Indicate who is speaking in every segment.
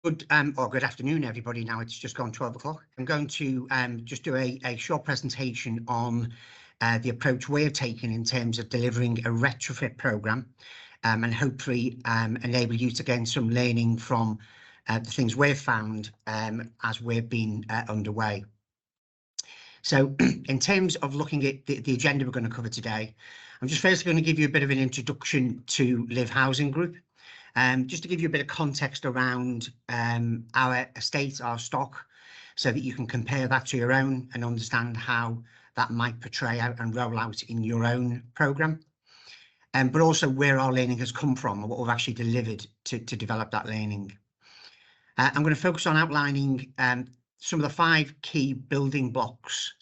Speaker 1: Good afternoon, everybody. Now it's just gone 12 o'clock. I'm going to just do a short presentation on the approach we're taking in terms of delivering a retrofit programme and hopefully enable you to gain some learning from the things we've found as we've been underway. So in terms of looking at the agenda we're going to cover today, I'm just first going to give you a bit of an introduction to Livv Housing Group. Just to give you a bit of context around our estate, our stock, so that you can compare that to your own and understand how that might portray out and roll out in your own programme. But also where our learning has come from and what we've actually delivered to develop that learning. I'm going to focus on outlining some of the 5 key building blocks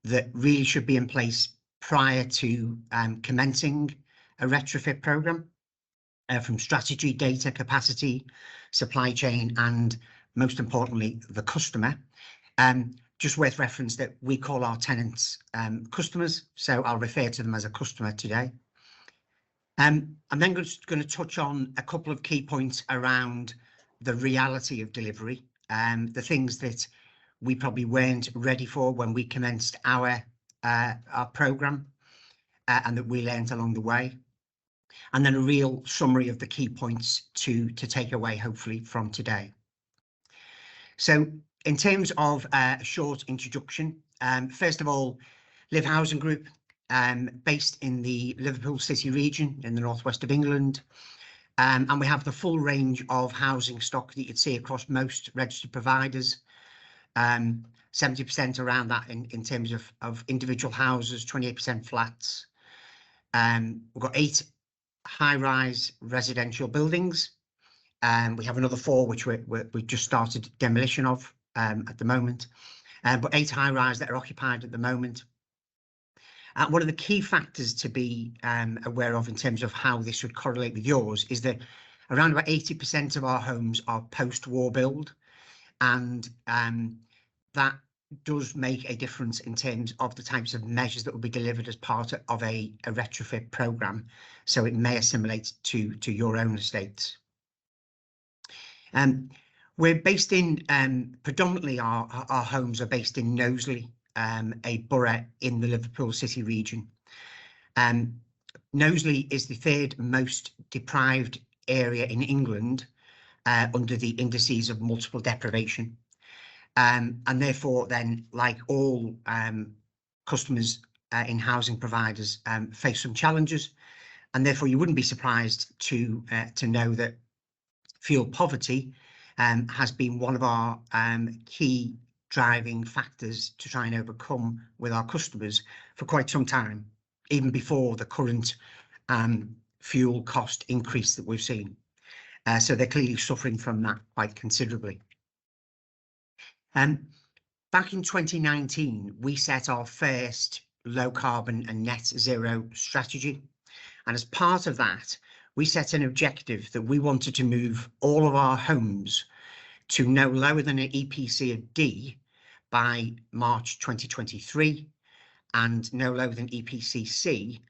Speaker 1: that really should be in place prior to commencing a retrofit programme. From strategy, data, capacity, supply chain, and most importantly, the customer. Just worth reference that we call our tenants customers, so I'll refer to them as a customer today. I'm then just going to touch on a couple of key points around the reality of delivery, the things that we probably weren't ready for when we commenced our programme, and that we learned along the way. And then a real summary of the key points to take away, hopefully, from today. So in terms of a short introduction, first of all, Livv Housing Group, based in the Liverpool City region in the northwest of England. And we have the full range of housing stock that you'd see across most registered providers. 70% around that in terms of individual houses, 28% flats. We've got 8 high-rise residential buildings. We have another 4 which we just started demolition of at the moment, but 8 high-rise that are occupied at the moment. One of the key factors to be aware of in terms of how this would correlate with yours is that around about 80% of our homes are post-war build, and that does make a difference in terms of the types of measures that will be delivered as part of a retrofit programme, so it may assimilate to your own estates. We're based in predominantly our homes are based in Knowsley, a borough in the Liverpool City region. Knowsley is the 3rd most deprived area in England under the indices of multiple deprivation. And therefore, then, like all customers in housing providers, face some challenges, and therefore you wouldn't be surprised to know that fuel poverty has been one of our key driving factors to try and overcome with our customers for quite some time, even before the current fuel cost increase that we've seen. So they're clearly suffering from that quite considerably. Back in 2019, we set our first low carbon and net zero strategy. And as part of that, we set an objective that we wanted to move all of our homes to no lower than an EPC of D by March 2023 and no lower than EPC C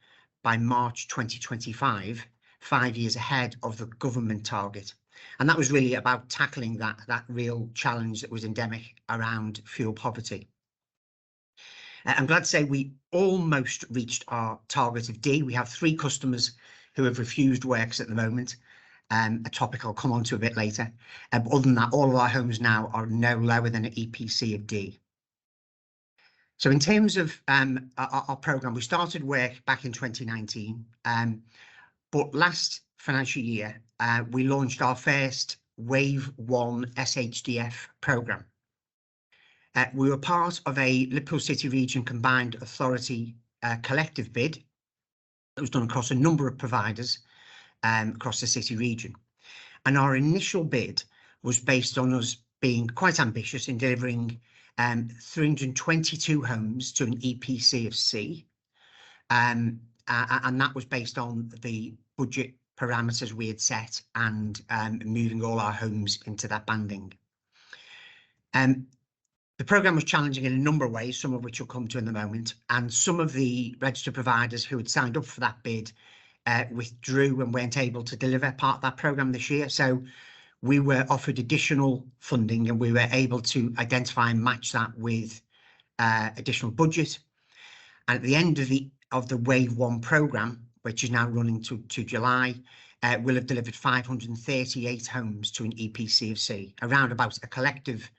Speaker 1: by March 2025, 5 years ahead of the government target. And that was really about tackling that real challenge that was endemic around fuel poverty. I'm glad to say we almost reached our target of D. We have 3 customers who have refused works at the moment, a topic I'll come on to a bit later. But other than that, all of our homes now are no lower than an EPC of D. So in terms of our programme, we started work back in 2019, but last financial year, we launched our first Wave 1 SHDF programme. We were part of a Liverpool City Region Combined Authority collective bid that was done across a number of providers across the city region. And our initial bid was based on us being quite ambitious in delivering 322 homes to an EPC of C. And that was based on the budget parameters we had set and moving all our homes into that banding. The programme was challenging in a number of ways, some of which we'll come to in a moment, and some of the registered providers who had signed up for that bid withdrew and weren't able to deliver part of that programme this year. So we were offered additional funding, and we were able to identify and match that with additional budget. And at the end of the Wave 1 programme, which is now running to July, we'll have delivered 538 homes to an EPCFC, around about a collective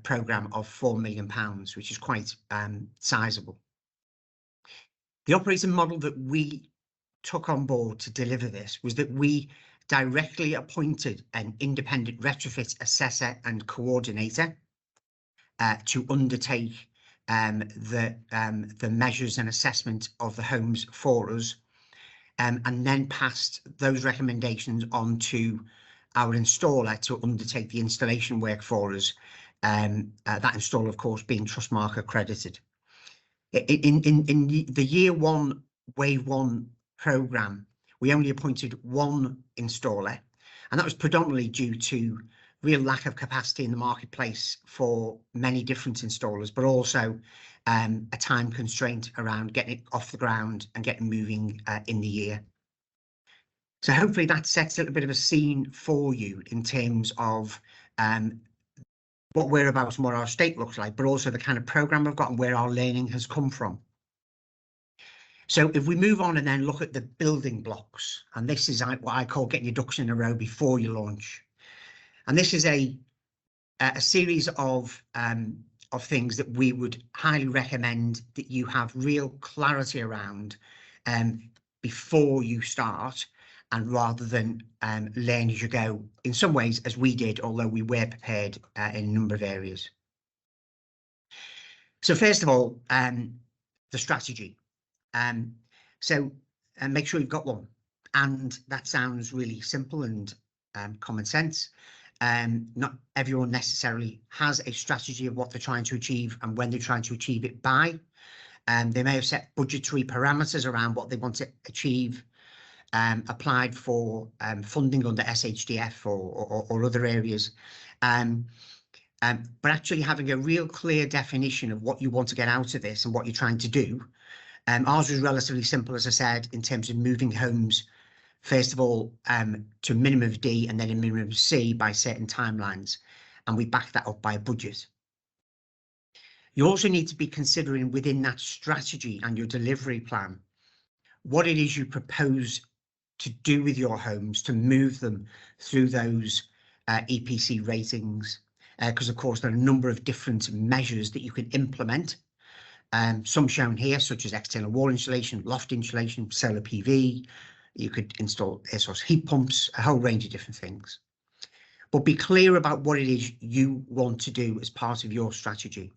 Speaker 1: programme of £4 million, which is quite sizable. The operating model that we took on board to deliver this was that we directly appointed an independent retrofit assessor and coordinator to undertake the measures and assessment of the homes for us, and then passed those recommendations on to our installer to undertake the installation work for us, that installer, of course, being Trustmark accredited. In the year 1 Wave 1 programme, we only appointed one installer, and that was predominantly due to real lack of capacity in the marketplace for many different installers, but also a time constraint around getting it off the ground and getting moving in the year. So hopefully that sets a little bit of a scene for you in terms of what we're about and what our estate looks like, but also the kind of programme we've got and where our learning has come from. So if we move on and then look at the building blocks, and this is what I call getting your ducks in a row before you launch. And this is a series of things that we would highly recommend that you have real clarity around before you start, and rather than learn as you go, in some ways, as we did, although we were prepared in a number of areas. So first of all, the strategy. So make sure you've got one, and that sounds really simple and common sense. Not everyone necessarily has a strategy of what they're trying to achieve and when they're trying to achieve it by. They may have set budgetary parameters around what they want to achieve, applied for funding under SHDF or other areas, but actually having a real clear definition of what you want to get out of this and what you're trying to do. Ours was relatively simple, as I said, in terms of moving homes, first of all, to a minimum of D and then a minimum of C by certain timelines, and we back that up by a budget. You also need to be considering within that strategy and your delivery plan what it is you propose to do with your homes to move them through those EPC ratings, because of course there are a number of different measures that you can implement. Some shown here, such as external wall insulation, loft insulation, solar PV. You could install air source heat pumps, a whole range of different things. But be clear about what it is you want to do as part of your strategy,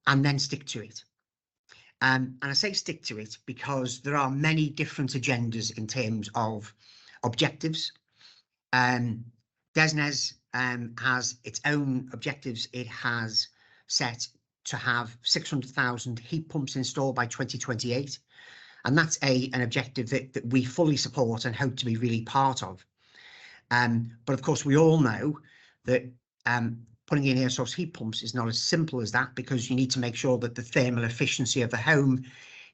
Speaker 1: and then stick to it. And I say stick to it because there are many different agendas in terms of objectives. DESNZ has its own objectives. It has set to have 600,000 heat pumps installed by 2028. And that's an objective that we fully support and hope to be really part of. But of course, we all know that putting in air source heat pumps is not as simple as that, because you need to make sure that the thermal efficiency of the home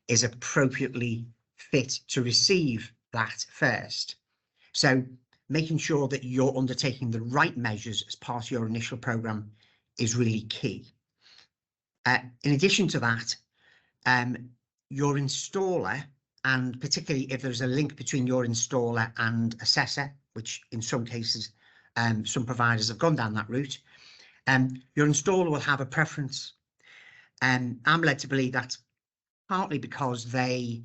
Speaker 1: is appropriately fit to receive that first. So making sure that you're undertaking the right measures as part of your initial programme is really key. In addition to that, your installer, and particularly if there's a link between your installer and assessor, which in some cases some providers have gone down that route, your installer will have a preference. I'm led to believe that's partly because they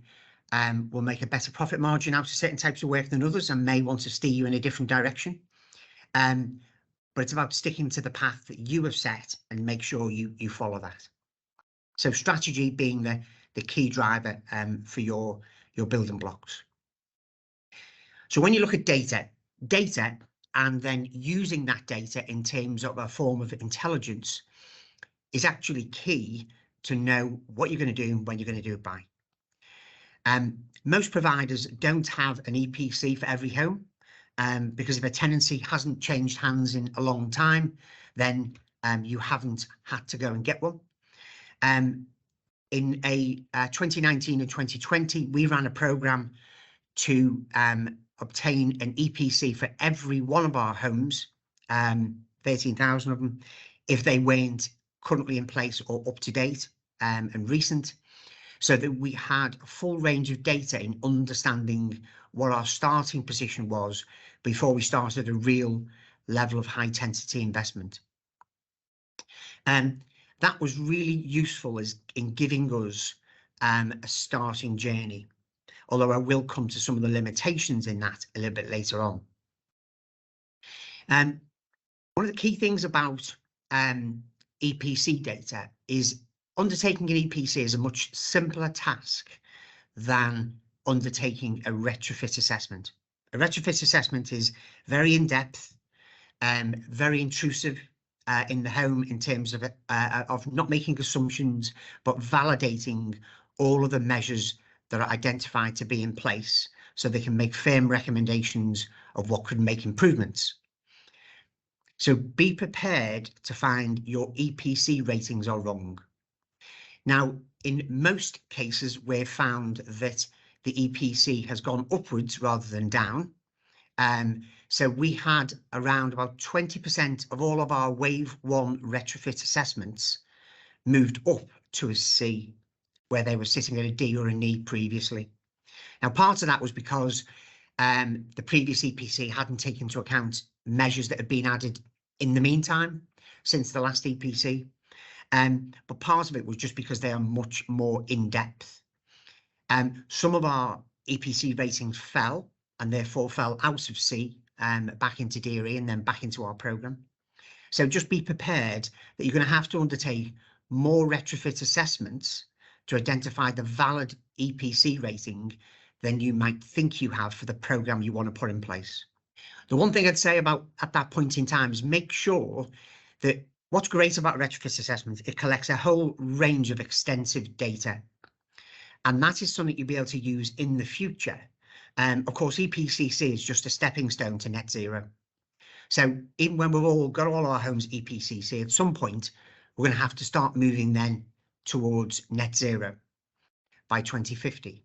Speaker 1: will make a better profit margin out of certain types of work than others and may want to steer you in a different direction. But it's about sticking to the path that you have set and make sure you follow that. So strategy being the key driver for your building blocks. So when you look at data, and then using that data in terms of a form of intelligence is actually key to know what you're going to do and when you're going to do it by. Most providers don't have an EPC for every home, because if a tenancy hasn't changed hands in a long time, then you haven't had to go and get one. In 2019 and 2020, we ran a programme to obtain an EPC for every one of our homes, 13,000 of them, if they weren't currently in place or up to date and recent, so that we had a full range of data in understanding what our starting position was before we started a real level of high intensity investment. And that was really useful in giving us a starting journey, although I will come to some of the limitations in that a little bit later on. One of the key things about EPC data is undertaking an EPC is a much simpler task than undertaking a retrofit assessment. A retrofit assessment is very in-depth, very intrusive in the home in terms of not making assumptions, but validating all of the measures that are identified to be in place so they can make firm recommendations of what could make improvements. So be prepared to find your EPC ratings are wrong. Now, in most cases, we've found that the EPC has gone upwards rather than down. So we had around about 20% of all of our Wave 1 retrofit assessments moved up to a C, where they were sitting at a D or an E previously. Now, part of that was because the previous EPC hadn't taken into account measures that had been added in the meantime since the last EPC. But part of it was just because they are much more in-depth. Some of our EPC ratings fell and therefore fell out of C back into D or E and then back into our programme. So just be prepared that you're going to have to undertake more retrofit assessments to identify the valid EPC rating than you might think you have for the programme you want to put in place. The one thing I'd say about at that point in time is make sure that what's great about retrofit assessment, it collects a whole range of extensive data. And that is something you'll be able to use in the future. Of course, EPCC is just a stepping stone to net zero. So even when we've all got all our homes EPCC, at some point, we're going to have to start moving then towards net zero by 2050.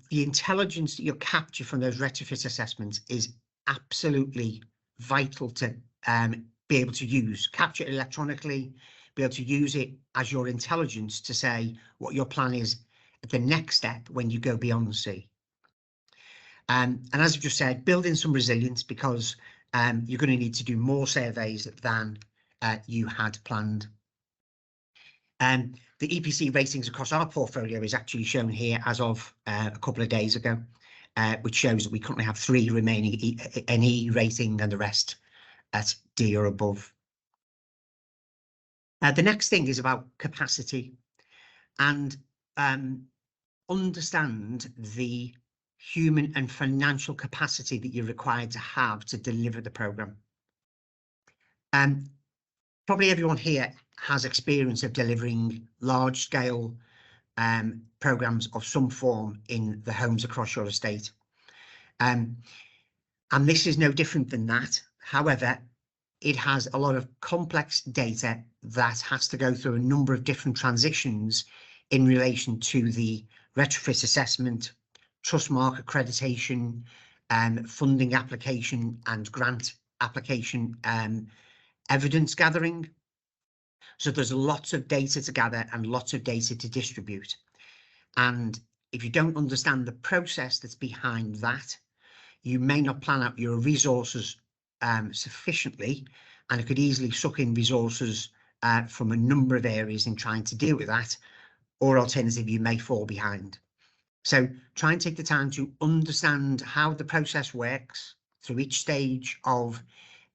Speaker 1: The intelligence that you'll capture from those retrofit assessments is absolutely vital to be able to use, capture it electronically, be able to use it as your intelligence to say what your plan is at the next step when you go beyond C. And as I've just said, build in some resilience because you're going to need to do more surveys than you had planned. The EPC ratings across our portfolio is actually shown here as of a couple of days ago, which shows that we currently have 3 remaining an E rating and the rest at D or above. The next thing is about capacity and understand the human and financial capacity that you're required to have to deliver the programme. Probably everyone here has experience of delivering large-scale programmes of some form in the homes across your estate. And this is no different than that. However, it has a lot of complex data that has to go through a number of different transitions in relation to the retrofit assessment, Trustmark accreditation, funding application and grant application evidence gathering. So there's lots of data to gather and lots of data to distribute. And if you don't understand the process that's behind that, you may not plan out your resources sufficiently, and it could easily suck in resources from a number of areas in trying to deal with that, or alternatively, you may fall behind. So try and take the time to understand how the process works through each stage of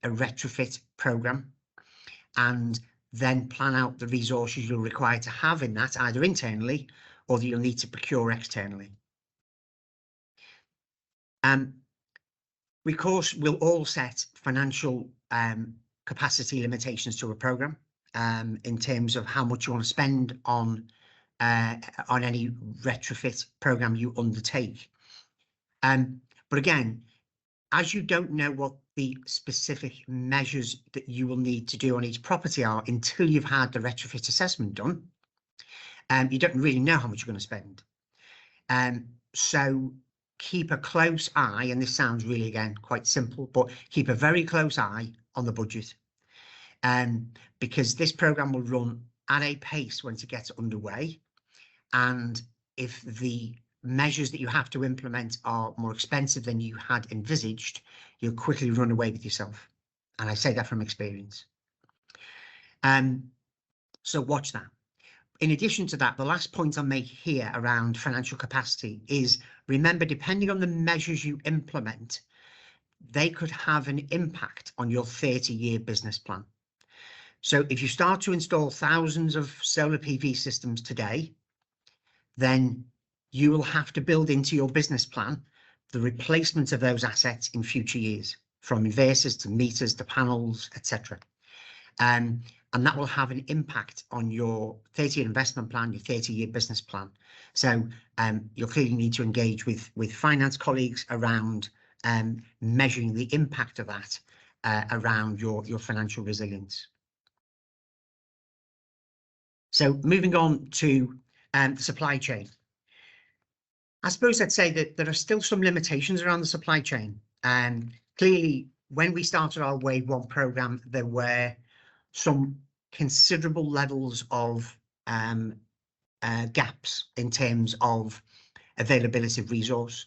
Speaker 1: a retrofit programme, and then plan out the resources you're required to have in that, either internally or that you'll need to procure externally. We, of course, will all set financial capacity limitations to a programme in terms of how much you want to spend on any retrofit programme you undertake. But again, as you don't know what the specific measures that you will need to do on each property are until you've had the retrofit assessment done, you don't really know how much you're going to spend. So keep a close eye, and this sounds really, again, quite simple, but keep a very close eye on the budget. Because this program will run at a pace once it gets underway. And if the measures that you have to implement are more expensive than you had envisaged, you'll quickly run away with yourself. And I say that from experience. So watch that. In addition to that, the last point I'll make here around financial capacity is, remember, depending on the measures you implement, they could have an impact on your 30-year business plan. So if you start to install thousands of solar PV systems today, then you will have to build into your business plan the replacement of those assets in future years, from inverters to meters to panels, etc. And that will have an impact on your 30-year investment plan, your 30-year business plan. So you'll clearly need to engage with finance colleagues around measuring the impact of that around your financial resilience. So moving on to the supply chain. I suppose I'd say that there are still some limitations around the supply chain. Clearly, when we started our Wave 1 programme, there were some considerable levels of gaps in terms of availability of resource.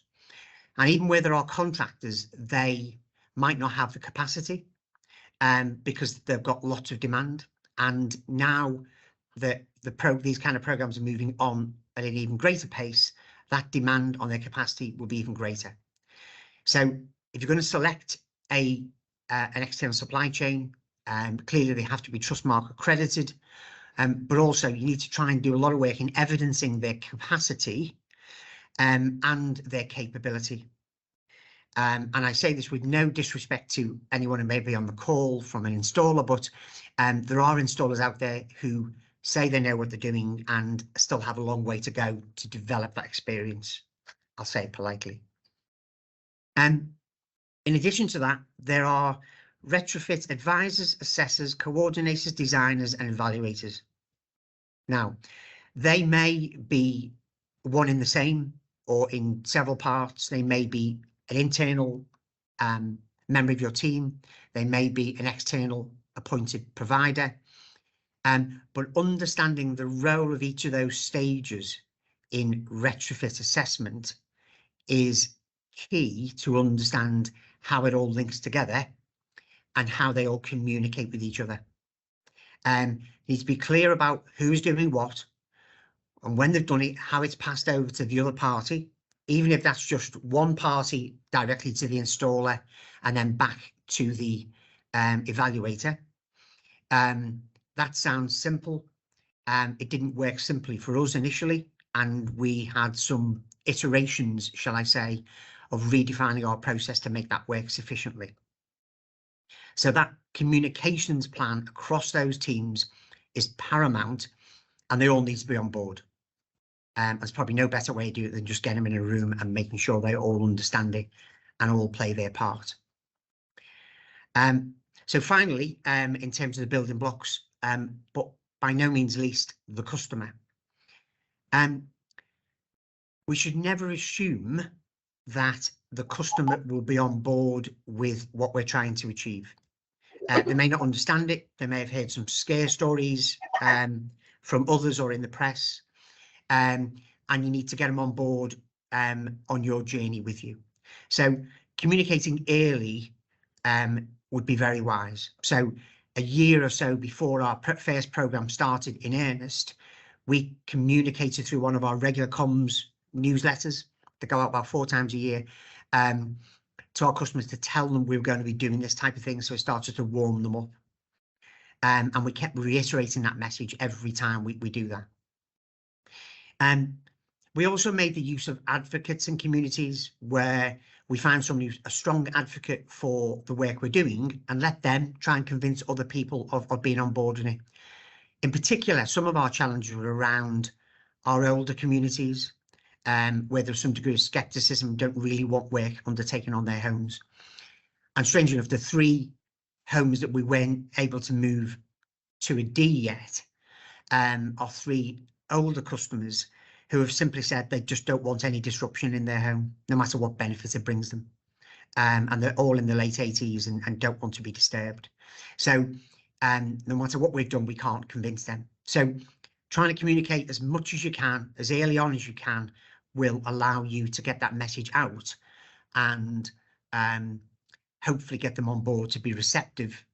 Speaker 1: And even where there are contractors, they might not have the capacity because they've got lots of demand. And now that these kind of programs are moving on at an even greater pace, that demand on their capacity will be even greater. So if you're going to select an external supply chain, clearly they have to be Trustmark accredited, but also you need to try and do a lot of work in evidencing their capacity and their capability. And I say this with no disrespect to anyone who may be on the call from an installer, but there are installers out there who say they know what they're doing and still have a long way to go to develop that experience. I'll say it politely. In addition to that, there are retrofit advisors, assessors, coordinators, designers, and evaluators. Now, they may be one in the same or in several parts. They may be an internal member of your team. They may be an external appointed provider. But understanding the role of each of those stages in retrofit assessment is key to understand how it all links together and how they all communicate with each other. You need to be clear about who's doing what, and when they've done it, how it's passed over to the other party, even if that's just one party directly to the installer and then back to the evaluator. That sounds simple. It didn't work simply for us initially, and we had some iterations, shall I say, of redefining our process to make that work sufficiently. So that communications plan across those teams is paramount, and they all need to be on board. There's probably no better way to do it than just get them in a room and making sure they all understand it and all play their part. So finally, in terms of the building blocks, but by no means least, the customer. We should never assume that the customer will be on board with what we're trying to achieve. They may not understand it. They may have heard some scare stories from others or in the press, and you need to get them on board on your journey with you. So communicating early would be very wise. So a year or so before our first program started in earnest, we communicated through one of our regular comms newsletters that go out about 4 times a year to our customers to tell them we were going to be doing this type of thing. So it started to warm them up. And we kept reiterating that message every time we do that. We also made the use of advocates and communities where we found somebody who's a strong advocate for the work we're doing and let them try and convince other people of being on board in it. In particular, some of our challenges were around our older communities, where there's some degree of skepticism, don't really want work undertaken on their homes. And strangely enough, the 3 homes that we weren't able to move to a D yet are 3 older customers who have simply said they just don't want any disruption in their home, no matter what benefit it brings them. And they're all in the late 80s and don't want to be disturbed. So no matter what we've done, we can't convince them. So trying to communicate as much as you can, as early on as you can, will allow you to get that message out and hopefully get them on board to be receptive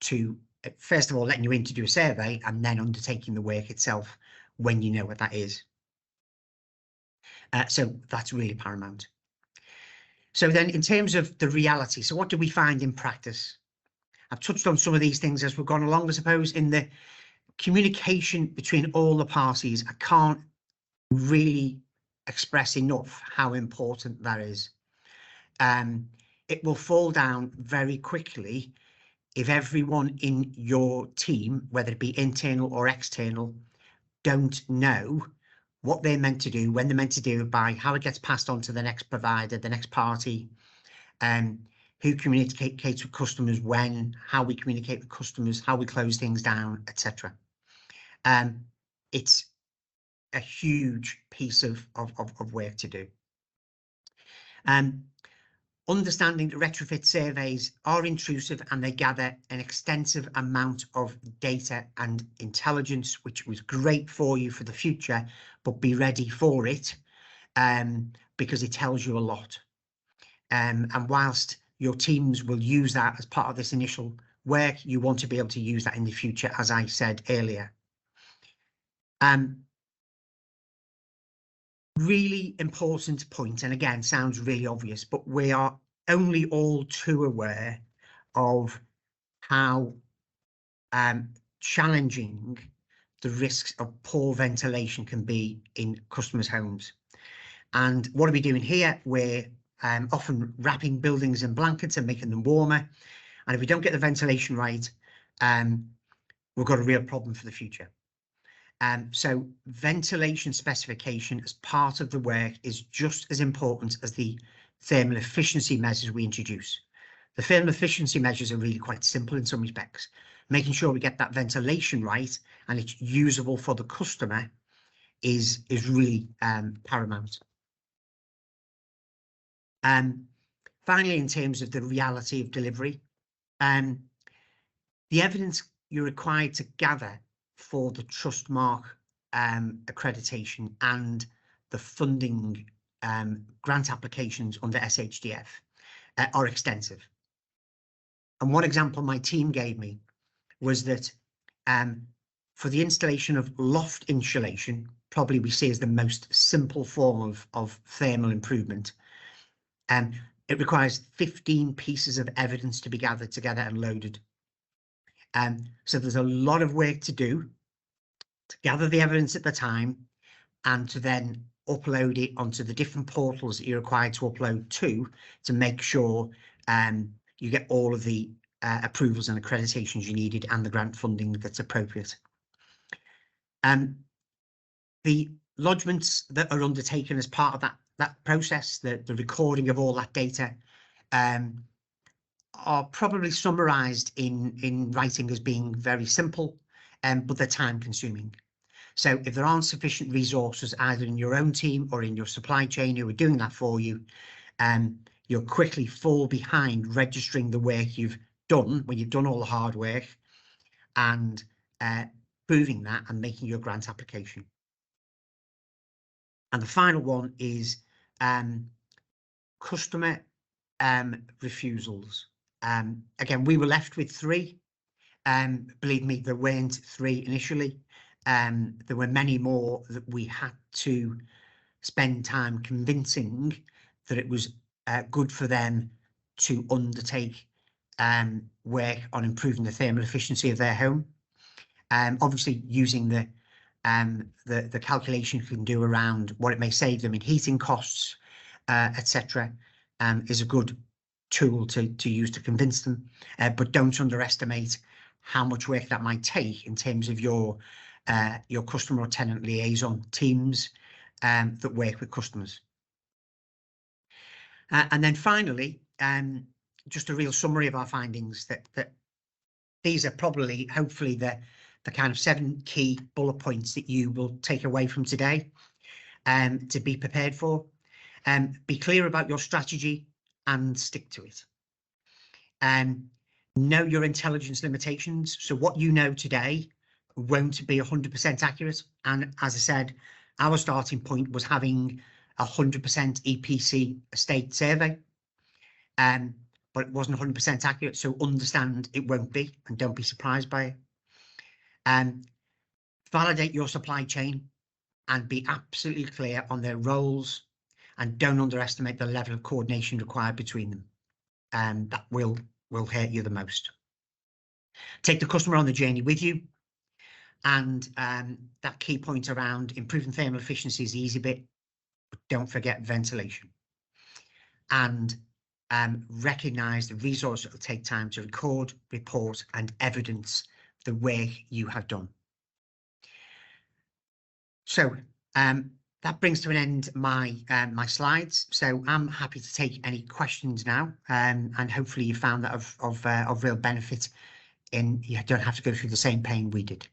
Speaker 1: to, first of all, letting you in to do a survey and then undertaking the work itself when you know what that is. So that's really paramount. So then in terms of the reality, so what do we find in practice? I've touched on some of these things as we've gone along, I suppose. In the communication between all the parties, I can't really express enough how important that is. It will fall down very quickly if everyone in your team, whether it be internal or external, don't know what they're meant to do, when they're meant to do it by, how it gets passed on to the next provider, the next party, who communicates with customers when, how we communicate with customers, how we close things down, etc. It's a huge piece of work to do. Understanding that retrofit surveys are intrusive and they gather an extensive amount of data and intelligence, which was great for you for the future, but be ready for it because it tells you a lot. And whilst your teams will use that as part of this initial work, you want to be able to use that in the future, as I said earlier. Really important point, and again, sounds really obvious, but we are only all too aware of how challenging the risks of poor ventilation can be in customers' homes. And what are we doing here? We're often wrapping buildings in blankets and making them warmer. And if we don't get the ventilation right, we've got a real problem for the future. So ventilation specification as part of the work is just as important as the thermal efficiency measures we introduce. The thermal efficiency measures are really quite simple in some respects. Making sure we get that ventilation right and it's usable for the customer is really paramount. Finally, in terms of the reality of delivery, the evidence you're required to gather for the Trustmark accreditation and the funding grant applications under SHDF are extensive. And one example my team gave me was that for the installation of loft insulation, probably we see as the most simple form of thermal improvement, it requires 15 pieces of evidence to be gathered together and loaded. So there's a lot of work to do to gather the evidence at the time and to then upload it onto the different portals that you're required to upload to make sure you get all of the approvals and accreditations you needed and the grant funding that's appropriate. The lodgements that are undertaken as part of that process, the recording of all that data, are probably summarised in writing as being very simple, but they're time consuming. So if there aren't sufficient resources either in your own team or in your supply chain who are doing that for you, you'll quickly fall behind registering the work you've done when you've done all the hard work and proving that and making your grant application. And the final one is customer refusals. Again, we were left with 3. Believe me, there weren't 3 initially. There were many more that we had to spend time convincing that it was good for them to undertake work on improving the thermal efficiency of their home. Obviously, using the calculation you can do around what it may save them in heating costs, etc., is a good tool to use to convince them. But don't underestimate how much work that might take in terms of your customer or tenant liaison teams that work with customers. And then finally, just a real summary of our findings, that these are probably, hopefully, the kind of 7 key bullet points that you will take away from today. to be prepared for. Be clear about your strategy and stick to it. Know your intelligence limitations. So what you know today won't be 100% accurate. And as I said, our starting point was having 100% EPC estate survey, but it wasn't 100% accurate. So understand it won't be, and don't be surprised by it. Validate your supply chain and be absolutely clear on their roles, and don't underestimate the level of coordination required between them. That will hurt you the most. Take the customer on the journey with you, and that key point around improving thermal efficiency is the easy bit, but don't forget ventilation. And recognise the resource it will take time to record, report, and evidence the work you have done. So that brings to an end my my slides. So I'm happy to take any questions now, and hopefully you found that of real benefit. You don't have to go through the same pain we did.